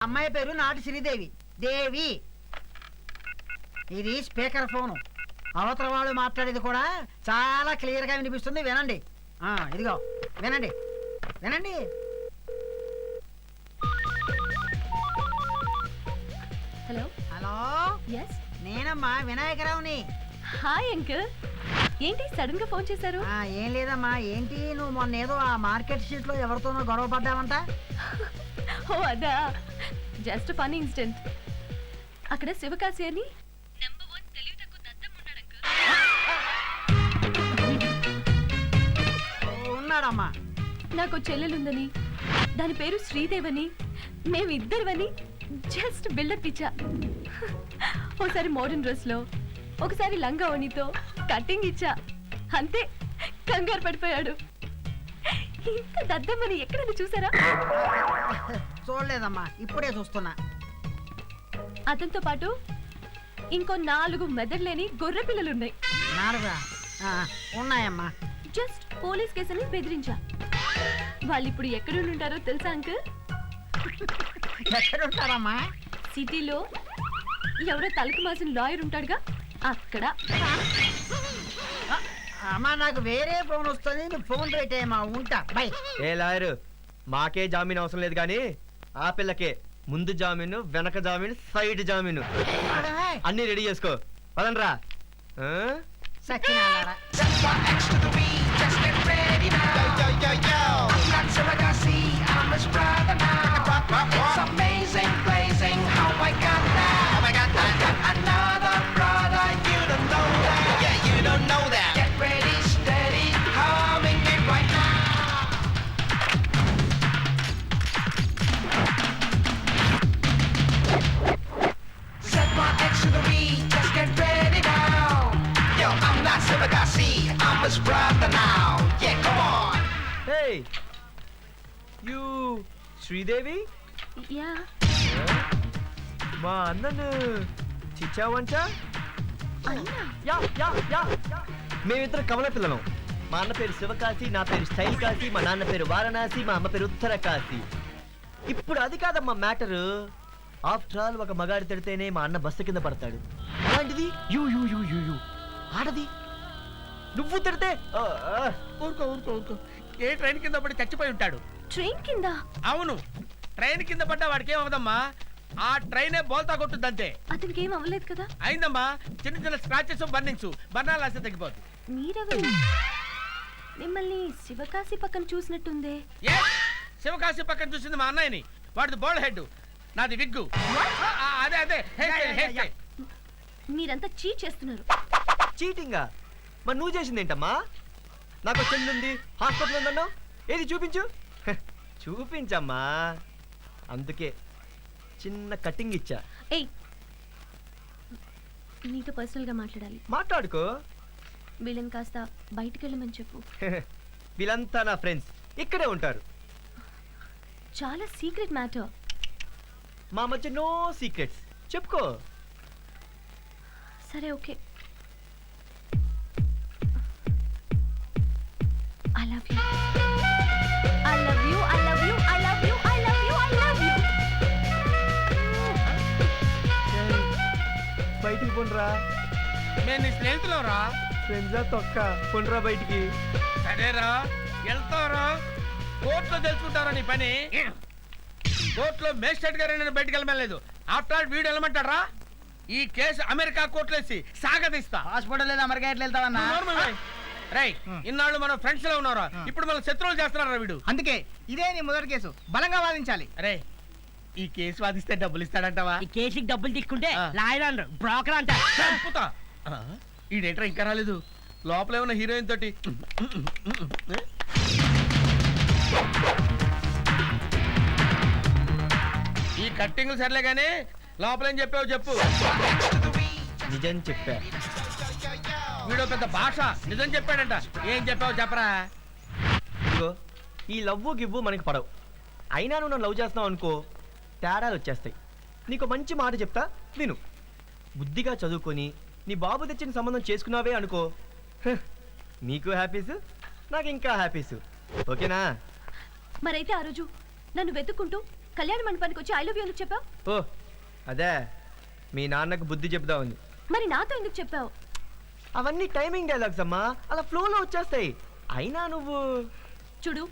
అమ్మాయి పేరు నాటి శ్రీదేవి దేవి. ఇది స్పీకర్ ఫోను. అవతల వాళ్ళు మాట్లాడేది కూడా చాలా క్లియర్ గా వినిపిస్తుంది. వినండి. ఇదిగో వినండి వినండి. హలో హలో, ఎస్, నేనమ్మా వినాయకరావుని. Hi uncle. ఏంటి సడన్ గా ఫోన్ చేశారు? ఏం లేదమ్మా. ఏంటి నువ్వు మొన్న ఏదో ఆ మార్కెట్ స్ట్రీట్ లో ఎవరితోనో గొడవ పడ్డావంట? ఓ అదా, జస్ట్ ఫన్నీ ఇన్సిడెంట్. అక్కడ శివకాశి అని నంబర్ 1 తెలివి తక్కువ దద్దం ఉన్నాడు అంకుల్. ఉన్నాడమ్మా. నాకు చెల్లెలుందని, దాని పేరు శ్రీదేవని, మేమిద్దరివని జస్ట్ బిల్డప్ ఇచ్చా. ఒకసారి మోడర్న్ డ్రెస్ లో, ఒకసారి లంగా ఓణితో కటింగ్ ఇచ్చా. అంతే, కంగారు పడిపోయాడు. ఇంత దద్దమ్మని ఎక్కడైనా చూసారా? చూడలేదమ్మా, ఇప్పుడే చూస్తున్నా. అతనితో పాటు ఇంకో 4 మెదడులేని గొర్రె పిల్లలున్నాయి. 4 ఉన్నాయమ్మా. జస్ట్ పోలీస్ కేసుని బెదిరించా. వాళ్ళు ఇప్పుడు ఎక్కడ ఉంటారో తెలుసా అంకుల్? ఎక్కడుంటారమ్మా? సిటీలో ఎవరో తలకు మాసిన లాయర్ ఉంటాడుగా, అక్కడ. అమ్మా, నాకు వేరే ఫోన్ వస్తుంది. నువ్వు ఫోన్ పెట్టేయమ్మా. ఉంటా, బై. ఏ లాయరు, మాకే జామీన్ అవసరం లేదు కానీ ఆ పిల్లకే ముందు జామీను, వెనక జామీను, సైడ్ జామీను అన్ని రెడీ చేసుకో. పదండ్రా. సచ్చినారా? యూ శ్రీదేవి, యా, మా అన్నను చిచ్చావంచా? అన్నా. Yeah yeah yeah. మేమిద్దరు కమల పిల్లలం. మా అన్న పేరు శివకాశి, నా పేరు స్టైల్ కాశీ, మా నాన్న పేరు వారణాసి, మా అమ్మ పేరు ఉత్తర కాశీ. ఇప్పుడు అది కాదమ్మా మ్యాటరు. ఆఫ్టర్ ఆల్ ఒక మగాడి తిడితేనే మా అన్న బస్సు కింద పడతాడు. అలాంటిది you you you you you ఆడది నువ్వు తిడితే ఊరుకో ఊరుకో ఊరుకో. ఏ ట్రైన్ కింద పడి చచ్చిపోయి ఉంటాడు. ట్రైన్ కింద? అవును, ట్రైన్ కింద పడ్డా వాడికి ఏమవుదమ్మా, ఆ ట్రైనే బోల్తా కొట్టుద్దంతే. అతనికి ఏం అవ్వలేదు కదా? అయిందమ్మా, చిన్న చిన్న స్క్రాచెస్ బర్నింగ్స్, బర్ణాలు రాస్తే తగ్గిపోద్ది. మీరెవరు? మిమ్మల్ని శివకాశి పక్కన చూసినట్టుందే. ఏ శివకాశి పక్కన చూసింది మా అన్నయ్యని. వాడిది బోల్డ్ హెడ్, నాది విగ్గు. అదే అదే హెయిర్ స్టైల్. మీరంతా చీట్ చేస్తున్నారు. చీటింగా? మరి నువ్వు చేసింది ఏంటమ్మా? నాకు చెల్లి ఉంది, హాస్పిటల్ ఉందన్నావు. ఏది చూపించు. చూపించమ్మా. అందుకే చిన్న కటింగ్ ఇచ్చా. ఏయ్, నీతో పర్సనల్ గా మాట్లాడాలి. మాట్లాడుకో. వీళ్ళని కాస్త బయటికి వెళ్ళమని చెప్పు. వీళ్ళంతా నా ఫ్రెండ్స్, ఇక్కడే ఉంటారు. చాలా సీక్రెట్ మ్యాటర్. మా మధ్య నో సీక్రెట్స్. చెప్పుకో. సరే, okay. I love you. I love you. I love you. I love you. I love you. I love you. బయటికి పోండ్రా. నేను నీ స్నేహితులు రా. ఫ్రెండ్సా తొక్క పోండ్రా బయటికి. సరేరా, వెళ్తారా? కోర్టులో తెలుసుకుంటారా నీ పని? కోర్టులో మేజిస్ట్రేట్ గారు నేను బయటికి వెళ్ళలేదు. ఆఫ్టర్ ఆల్ వీడు వెళ్ళమంటారా? ఈ కేసు అమెరికా కోర్టులేసి సాగదీస్తా. హాస్పిటల్ లేదా అమెరికా ఎట్లా వెళ్తావన్నా? రై, ఇన్నాళ్ళు మనం ఫ్రెండ్స్ లో ఉన్నారా, ఇప్పుడు మనం శత్రువులు చేస్తున్నారా వీడు? అందుకే ఇదే నీ మొదటి కేసు. బలంగా వాదించాలి. అరే, ఈ కేసు వాదిస్తే డబ్బులు ఇస్తాడంటావా? ఈ కేసుకి డబ్బులు తీసుకుంటే ఆ. లాయర్ అంటారు, బ్రోకర్ అంట. చంపుతా. ఈడేంట్రా ఇంకా రాలేదు? లోపల ఏమన్నా హీరోయిన్ తోటి ఈ కట్టింగ్లు సర్లే గానీ లోపలేం చెప్పావు చెప్పు. నిజం చెప్పా. వీడో పెద్ద భాష నిజం చెప్పాడంట. ఏం చెప్పావు చెప్పరా? ఇదిగో, ఈ లవ్వు గివ్వు మనకి పడవు. అయినా నువ్వు నన్ను లవ్ చేస్తున్నావు అనుకో, తేడాలు వచ్చేస్తాయి. నీకు మంచి మాట చెప్తా, విను. బుద్ధిగా చదువుకొని నీ బాబు తెచ్చిన సంబంధం చేసుకున్నావే అనుకో, నీకు హ్యాపీస్, నాకు ఇంకా హ్యాపీస్. ఓకేనా? మరైతే ఆ రోజు నన్ను వెతుక్కుంటూ కళ్యాణ మండపానికి వచ్చి ఐ లవ్ యూ ఎందుకు చెప్పావు? ఓ అదే మీ నాన్నకు బుద్ధి చెప్దామని. మరి నాతో ఎందుకు చెప్పావు? అవన్నీ టైమింగ్ డైలాగ్స్ అమ్మా, అలా ఫ్లోలో వచ్చేస్తాయి. అయినా నువ్వు చూడు,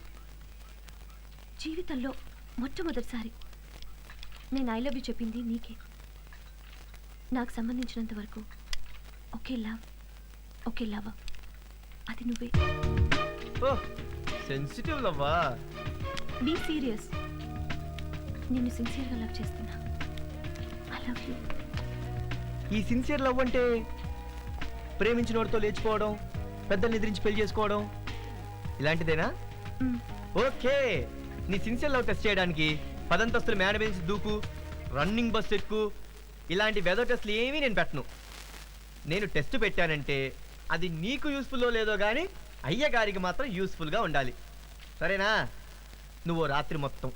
జీవితంలో మొట్టమొదటిసారి నేను ఐ లవ్ యూ చెప్పింది నీకే. నాకు సంబంధించినంత వరకు ఒకే లవ్, ఒకే లవ్, అది నువ్వే. ఓ సెన్సిటివ్ లవ్వా? Be serious. నిన్ను సిన్సియర్గా లవ్ చేస్తున్నా. I love you. ఈ సిన్సియర్ లవ్ అంటే ప్రేమించిన వాడితో లేచిపోవడం, పెద్దలు నిద్రించి పెళ్లి చేసుకోవడం ఇలాంటిదేనా? ఓకే, నీ సిన్సియర్ లవ్ టెస్ట్ చేయడానికి 10 అంతస్తుల మేడ మీద నుంచి దూకు, రన్నింగ్ బస్ ఎక్కు, ఇలాంటి వెదర్ టెస్ట్లు ఏమీ నేను పెట్టను. నేను టెస్ట్ పెట్టానంటే అది నీకు యూస్ఫుల్లో లేదో కానీ అయ్యగారికి మాత్రం యూస్ఫుల్గా ఉండాలి. సరేనా? నువ్వు రాత్రి మొత్తం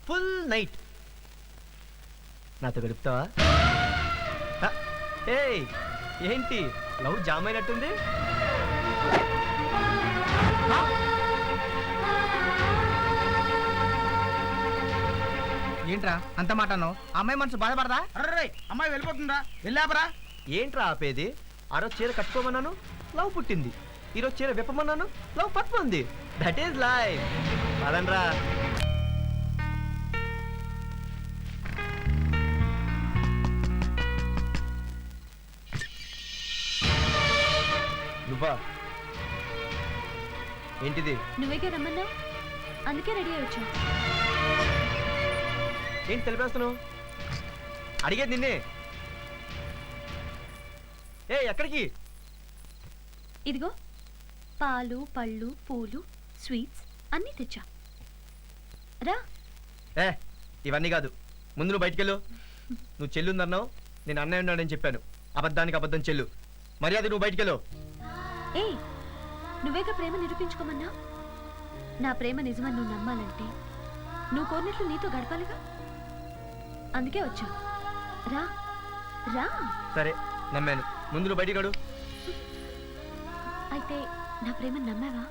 ఫుల్ నైట్ నాతో గడుపుతావా? ఏయ్ ఏంటి లవ్ జామ్ అయినట్టుంది? ఏంట్రా అంత మాట అన్నావు? అమ్మాయి మనసు బాధపడదా? అర్రే అమ్మాయి వెళ్ళిపోతుందా? వెళ్ళాపరా? ఏంట్రా ఆపేది? ఆ రోజు చీర కట్టుకోమన్నాను, లవ్ పుట్టింది. ఈరోజు చీర విప్పమన్నాను, లవ్ పట్టుకుంది. That is life. పదండ్రా. నువ్వా? ఏంటిది? నువ్వేగా రమ్మన్నావు, అందుకే రెడీ అయ్యి వచ్చా. ఏంటి తెలిపేస్తున్నావు? అడిగేది నిన్నే. ఏ ఎక్కడికి? ఇదిగో పాలు, పళ్ళు, పూలు, స్వీట్స్ అన్నీ తెచ్చా. రా. ఏ ఇవన్నీ కాదు, ముందు నువ్వు బయటికెళ్ళు. నువ్వు చెల్లుందన్నావు, నేను అన్నయ్య ఉన్నాడని చెప్పాను. అబద్ధానికి అబద్ధం చెల్లు. మర్యాద నువ్వు బయటికెళ్ళు. ఏ నువ్వేగా ప్రేమ నిరూపించుకోమన్నా? నా ప్రేమ నిజమని నువ్వు నమ్మాలంటే నువ్వు కోరినట్లు నీతో గడపాలిగా, అందుకే వచ్చా. రా రా. సరే నమ్మాను, ముందు నువ్వు బయటికి రాడు. అయితే నా ప్రేమ నమ్మావా?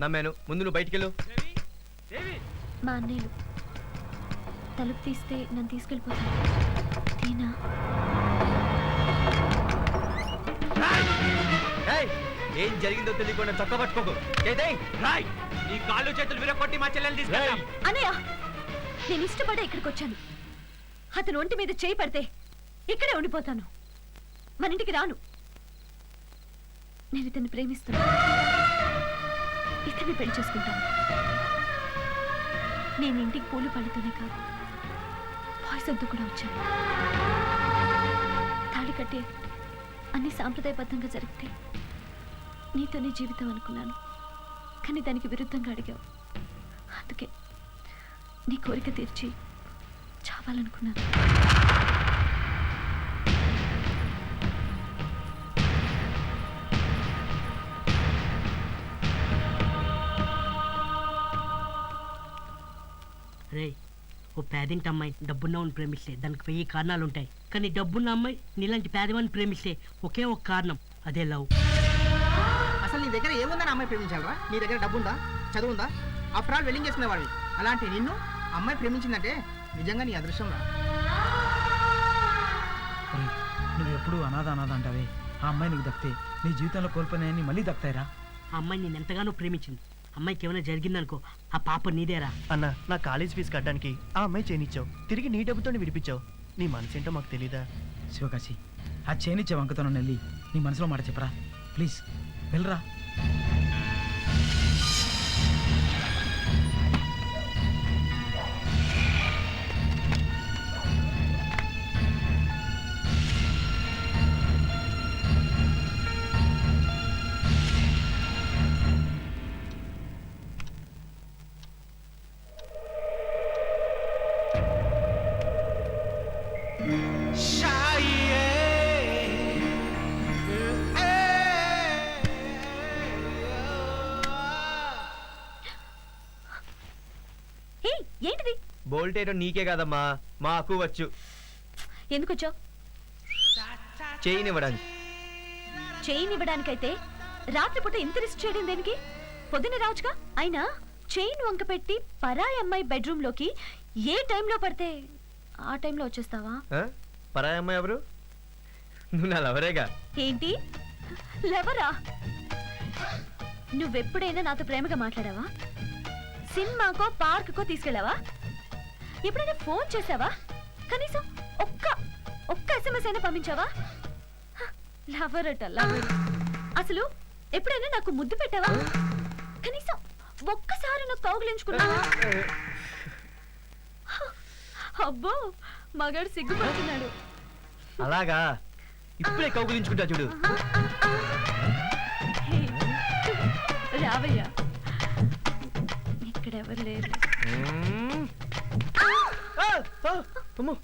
నమ్మాను, ముందు నువ్వు బయటికెళ్ళు. మా అన్నయ్యలు తలుపు తీస్తే నన్ను తీసుకెళ్ళిపోతాను. తీనా? ఏయ్, ఏం జరిగిందో తెలియకుండా చొక్క పట్టుకోకు. నీ కాళ్ళు చేతులు విరగొట్టి మా చెల్లెలు తీసుకెళ్ళా. అన్నయ్య, నేను ఇష్టపడే ఇక్కడికి వచ్చాను. అతను ఒంటి మీద చేయి పడితే ఇక్కడే ఉండిపోతాను, మన ఇంటికి రాను. నేను ఇతన్ని ప్రేమిస్తాను, ఇతన్ని పెళ్లి చేసుకుంటాను. నేను ఇంటికి పూలు పళ్ళతోనే కాదు, పాయసంతో కూడా వచ్చాను. తాళి కట్టే అన్ని సాంప్రదాయబద్ధంగా జరిగితే నీతోనే జీవితం అనుకున్నాను, కానీ దానికి విరుద్ధంగా అడిగావు. అందుకే నీ కోరిక తీర్చి చావాలనుకున్నాను. రే, ఓ పేదింటి అమ్మాయి డబ్బున్న వాడిని ప్రేమిస్తే దానికి 1000 కారణాలు ఉంటాయి, కానీ డబ్బున్న అమ్మాయి నీలాంటి పేదవాడిని ప్రేమిస్తే ఒకే ఒక కారణం, అదే లవ్. అసలు నీ దగ్గర ఏముందని అమ్మాయి ప్రేమించాలరా? నీ దగ్గర డబ్బు ఉందా, చదువు ఉందా? ఆఫ్టర్ ఆల్ వెల్లింగ్ చేసుకునే వాడివి. అలాంటి నిన్ను అమ్మాయి ప్రేమించిందంటే నిజంగా నీ అదృష్టం రా. నువ్వు ఎప్పుడు అనాథ అంటావే, ఆ అమ్మాయి నీకు దక్కితే నీ జీవితంలో కోల్పోయినాయని మళ్ళీ దక్తాయిరా. ఆ అమ్మాయి నేను ఎంతగానో ప్రేమించింది. అమ్మాయికి ఏమైనా జరిగిందనుకో ఆ పాప నీదేరా. అన్న, నా కాలేజ్ ఫీజు కట్టడానికి ఆ అమ్మాయి చేయనిచ్చావు, తిరిగి నీ డబ్బుతోనే విడిపించావు. నీ మనసేంటో మాకు తెలీదా? శివకాశి, ఆ చేనిచ్చే వంకతోనే వెళ్ళి నీ మనసులో మాట చెప్పరా ప్లీజ్, వెళ్ళరా. ఏంటిది? బోల్ట్ వేయడం నీకే కాదమ్మా, మాకు వచ్చు. ఎందుకు వచ్చావు? చేయనివ్వడానికి. చేయనివ్వడానికైతే రాత్రిపూట ఇంత రిస్క్ చేయడం దేనికి? పొద్దున్నే రావచ్చుగా. అయినా చైన్ వంక పెట్టి పరాయి అమ్మాయి బెడ్రూమ్లోకి ఏ టైంలో పడితే ఆ టైంలో వచ్చేస్తావా? ఆ? పరాయి అమ్మాయి ఎవరు? నువ్వు నా లవరేగా. ఏంటి లెవరా? నువ్వెప్పుడైనా నాతో ప్రేమగా మాట్లాడావా? సినిమాకో పార్క్కో తీసుకెళ్ళావా? ఎప్పుడైనా ఫోన్ చేసావా? కనీసం ఒక్క ఎస్ఎంఎస్ అయినా పంపించావా? లవర్ అట లవర్. అసలు ఎప్పుడైనా నాకు ముద్దు పెట్టావా? కనీసం ఒక్కసారి నాకు కౌగిలించుకున్నావా? అబ్బో మగాడు సిగ్గుపడుతున్నాడు. అలాగా, ఇప్పుడే కౌగులించుకుంటా చూడు. హే, రావయ్యా, ఇక్కడెవరు లేరు. అమ్మో.